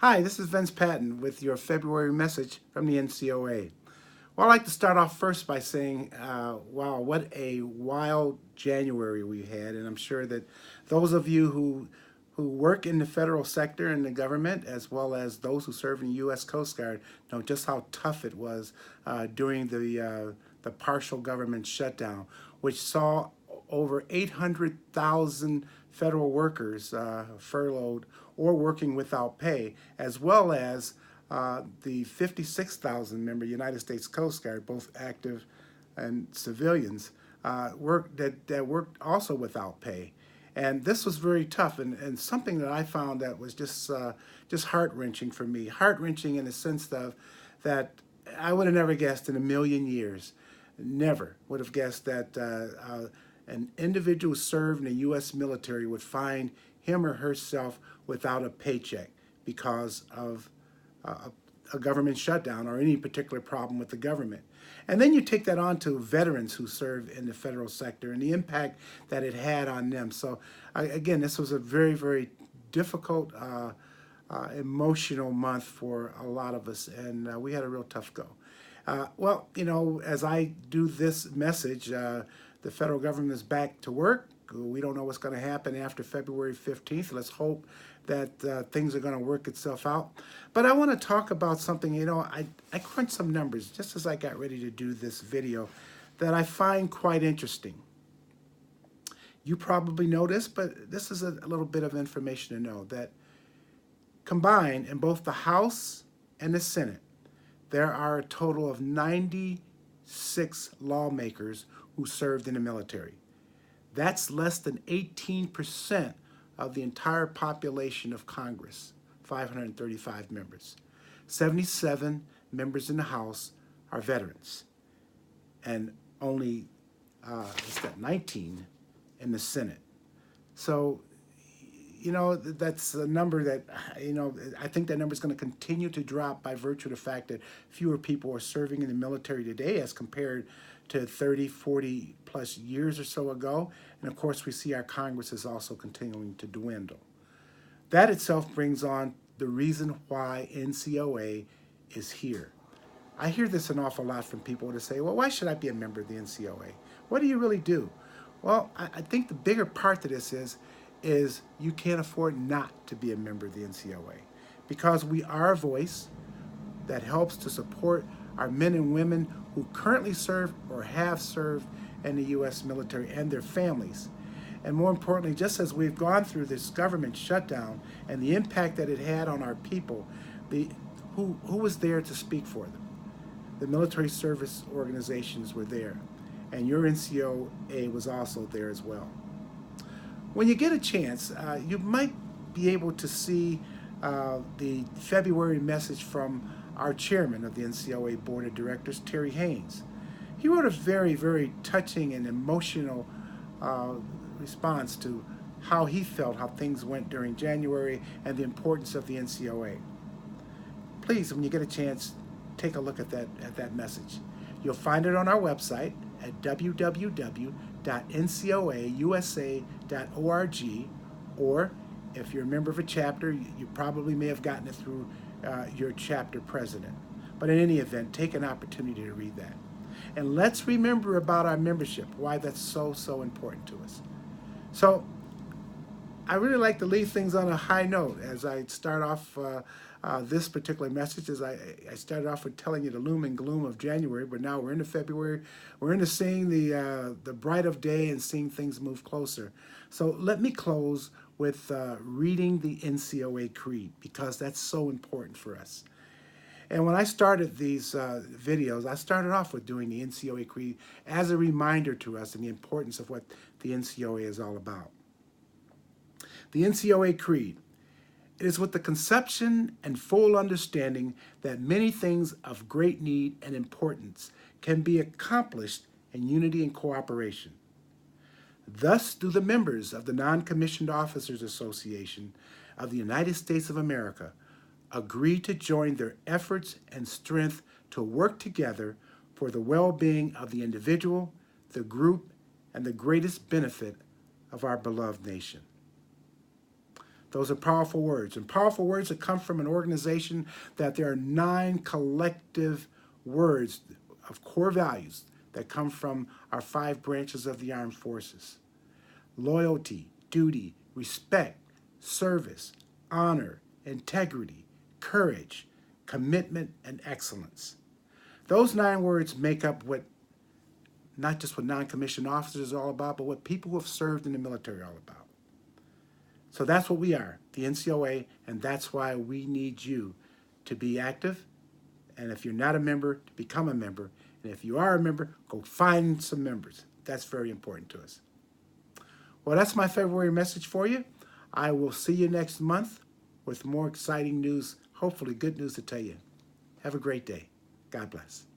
Hi, this is Vince Patton with your February message from the NCOA. Well, I'd like to start off first by saying, wow, what a wild January we had. And I'm sure that those of you who work in the federal sector and the government, as well as those who serve in the U.S. Coast Guard, know just how tough it was during the partial government shutdown, which saw over 800,000 federal workers furloughed or working without pay, as well as the 56,000 member United States Coast Guard, both active and civilians, that worked also without pay. And this was very tough, and something that I found that was just heart wrenching for me. Heart wrenching in the sense of that I would have never guessed in a million years, never would have guessed that an individual who served in the U.S. military would find him or herself without a paycheck because of a government shutdown or any particular problem with the government. And then you take that on to veterans who serve in the federal sector and the impact that it had on them. So again, this was a very, very difficult, emotional month for a lot of us, and we had a real tough go. Well, you know, as I do this message, the federal government is back to work. We don't know what's going to happen after February 15th. Let's hope that things are going to work itself out. But I want to talk about something, you know, I crunched some numbers just as I got ready to do this video that I find quite interesting. You probably know this, but this is a little bit of information to know that combined in both the House and the Senate, there are a total of 96 lawmakers who served in the military. That's less than 18% of the entire population of Congress, 535 members. 77 members in the House are veterans, and only 19 in the Senate. So, you know, that's a number that, you know, I think that number is going to continue to drop by virtue of the fact that fewer people are serving in the military today as compared to 30, 40 plus years or so ago. And of course, we see our Congress is also continuing to dwindle. That itself brings on the reason why NCOA is here. I hear this an awful lot from people to say, well, why should I be a member of the NCOA? What do you really do? Well, I think the bigger part to this is you can't afford not to be a member of the NCOA because we are a voice that helps to support our men and women who currently serve or have served in the U.S. military and their families. And more importantly, just as we've gone through this government shutdown and the impact that it had on our people, who was there to speak for them? The military service organizations were there, and your NCOA was also there as well. When you get a chance, you might be able to see the February message from our chairman of the NCOA Board of Directors, Terry Haynes. He wrote a very, very touching and emotional response to how he felt, how things went during January, and the importance of the NCOA. Please, when you get a chance, take a look at that message. You'll find it on our website at www.ncoausa.org, or if you're a member of a chapter, you probably may have gotten it through your chapter president. But in any event, take an opportunity to read that. And let's remember about our membership, why that's so, so important to us. So I really like to leave things on a high note as I start off this particular message. As I started off with telling you the loom and gloom of January, but now we're into February. We're into seeing the bright of day and seeing things move closer. So let me close with reading the NCOA Creed, because that's so important for us. And when I started these videos, I started off with doing the NCOA Creed as a reminder to us and the importance of what the NCOA is all about. The NCOA Creed. It is with the conception and full understanding that many things of great need and importance can be accomplished in unity and cooperation. Thus do the members of the Non-Commissioned Officers Association of the United States of America agree to join their efforts and strength to work together for the well-being of the individual, the group, and the greatest benefit of our beloved nation. Those are powerful words, and powerful words that come from an organization that there are 9 collective words of core values that come from our 5 branches of the armed forces: loyalty, duty, respect, service, honor, integrity, courage, commitment, and excellence. Those 9 words make up what, not just what non-commissioned officers are all about, but what people who have served in the military are all about. So that's what we are, the NCOA, and that's why we need you to be active. And if you're not a member, to become a member. And if you are a member, go find some members. That's very important to us. Well, that's my February message for you. I will see you next month with more exciting news, hopefully good news to tell you. Have a great day. God bless.